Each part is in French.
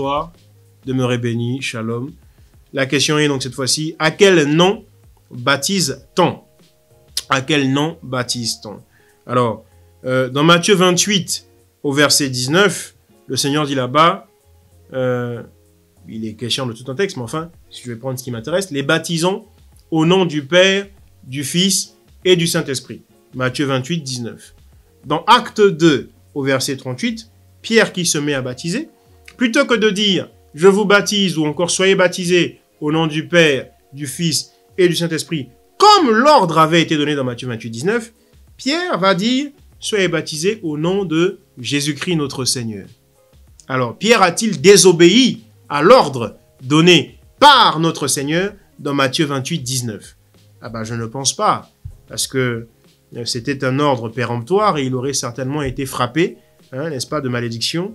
bonsoir. Demeurez bénis. Shalom. La question est donc cette fois-ci, à quel nom baptise-t-on? À quel nom baptise-t-on? Alors, dans Matthieu 28, au verset 19, le Seigneur dit là-bas, il est question de tout un texte, mais enfin, si je vais prendre ce qui m'intéresse, les baptisons au nom du Père, du Fils et du Saint-Esprit. Matthieu 28, 19. Dans Acte 2, au verset 38, Pierre qui se met à baptiser, plutôt que de dire « Je vous baptise » ou encore « Soyez baptisés au nom du Père, du Fils et du Saint-Esprit », comme l'ordre avait été donné dans Matthieu 28, 19, Pierre va dire « Soyez baptisés au nom de Jésus-Christ notre Seigneur ». Alors, Pierre a-t-il désobéi à l'ordre donné par notre Seigneur dans Matthieu 28, 19? Ah ben, je ne pense pas, parce que c'était un ordre péremptoire et il aurait certainement été frappé, n'est-ce pas, de malédiction,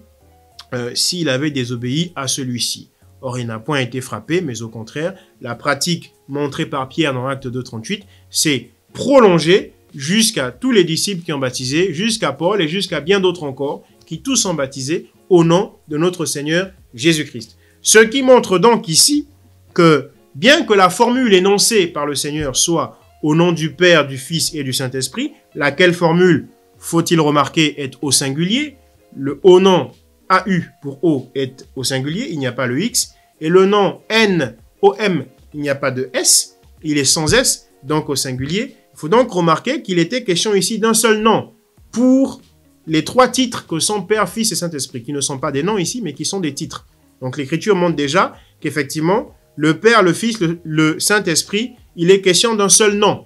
s'il avait désobéi à celui-ci. Or, il n'a point été frappé, mais au contraire, la pratique montrée par Pierre dans Acte 2, 38, c'est prolongée jusqu'à tous les disciples qui ont baptisé, jusqu'à Paul et jusqu'à bien d'autres encore, qui tous ont baptisé au nom de notre Seigneur Jésus-Christ. Ce qui montre donc ici que, bien que la formule énoncée par le Seigneur soit au nom du Père, du Fils et du Saint-Esprit, laquelle formule, faut-il remarquer, est au singulier, le au nom AU pour O est au singulier, il n'y a pas le X, et le nom NOM, il n'y a pas de S, il est sans S, donc au singulier. Il faut donc remarquer qu'il était question ici d'un seul nom pour les trois titres que sont Père, Fils et Saint-Esprit, qui ne sont pas des noms ici, mais qui sont des titres. Donc l'Écriture montre déjà qu'effectivement, le Père, le Fils, le Saint-Esprit, il est question d'un seul nom.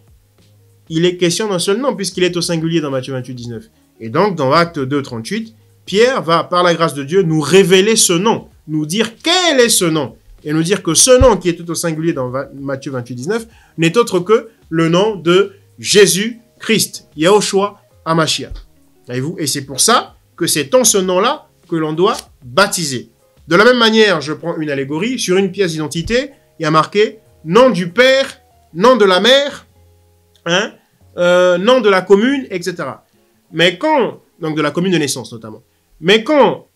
Il est question d'un seul nom, puisqu'il est au singulier dans Matthieu 28, 19. Et donc, dans Acte 2, 38, Pierre va, par la grâce de Dieu, nous révéler ce nom, nous dire quel est ce nom, et nous dire que ce nom qui est tout au singulier dans Matthieu 28, 19, n'est autre que le nom de Jésus-Christ, Yahushua HaMashiach. Voyez-vous? Et c'est pour ça que c'est en ce nom-là que l'on doit baptiser. De la même manière, je prends une allégorie, sur une pièce d'identité, il y a marqué nom du Père, nom de la mère, nom de la commune, etc. Mais quand, donc de la commune de naissance notamment, mais quand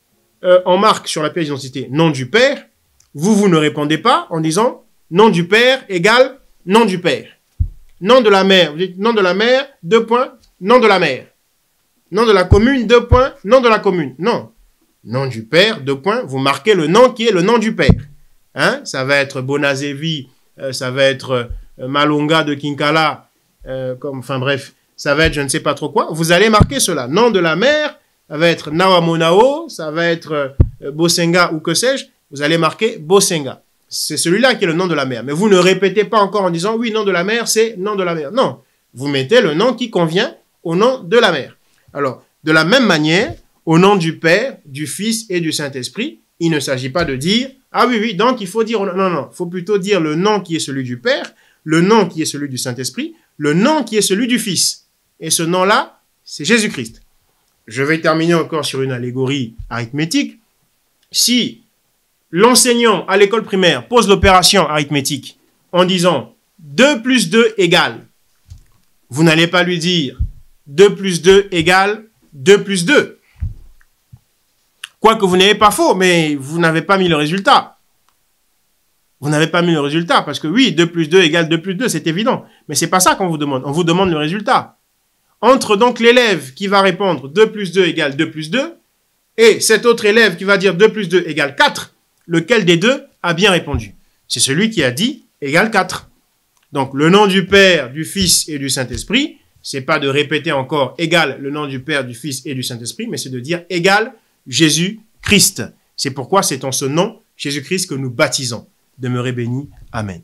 on marque sur la pièce d'identité nom du Père, vous ne répondez pas en disant nom du Père égale nom du Père. Nom de la mère, vous dites nom de la mère, deux points, nom de la mère. Nom de la commune, deux points, nom de la commune. Non. Nom du Père, deux points, vous marquez le nom qui est le nom du Père. Ça va être Bonazevi, ça va être Malonga de Kinkala, enfin bref, ça va être je ne sais pas trop quoi. Vous allez marquer cela. Nom de la mère, ça va être Nawamonao, ça va être Bosenga ou que sais-je. Vous allez marquer Bosenga. C'est celui-là qui est le nom de la mère. Mais vous ne répétez pas encore en disant oui, nom de la mère, c'est nom de la mère. Non. Vous mettez le nom qui convient au nom de la mère. Alors, de la même manière, au nom du Père, du Fils et du Saint-Esprit, il ne s'agit pas de dire ah oui, donc il faut dire non, il faut plutôt dire le nom qui est celui du Père, le nom qui est celui du Saint-Esprit, le nom qui est celui du Fils. Et ce nom-là, c'est Jésus-Christ. Je vais terminer encore sur une allégorie arithmétique. Si l'enseignant à l'école primaire pose l'opération arithmétique en disant 2 plus 2 égale, vous n'allez pas lui dire 2 plus 2 égale 2 plus 2. Quoique vous n'ayez pas faux, mais vous n'avez pas mis le résultat. Vous n'avez pas mis le résultat, parce que oui, 2 plus 2 égale 2 plus 2, c'est évident. Mais c'est pas ça qu'on vous demande. On vous demande le résultat. Entre donc l'élève qui va répondre 2 plus 2 égale 2 plus 2, et cet autre élève qui va dire 2 plus 2 égale 4, lequel des deux a bien répondu? C'est celui qui a dit égale 4. Donc le nom du Père, du Fils et du Saint-Esprit, c'est pas de répéter encore égale le nom du Père, du Fils et du Saint-Esprit, mais c'est de dire égale Jésus-Christ. C'est pourquoi c'est en ce nom, Jésus-Christ, que nous baptisons. Demeurez bénis. Amen.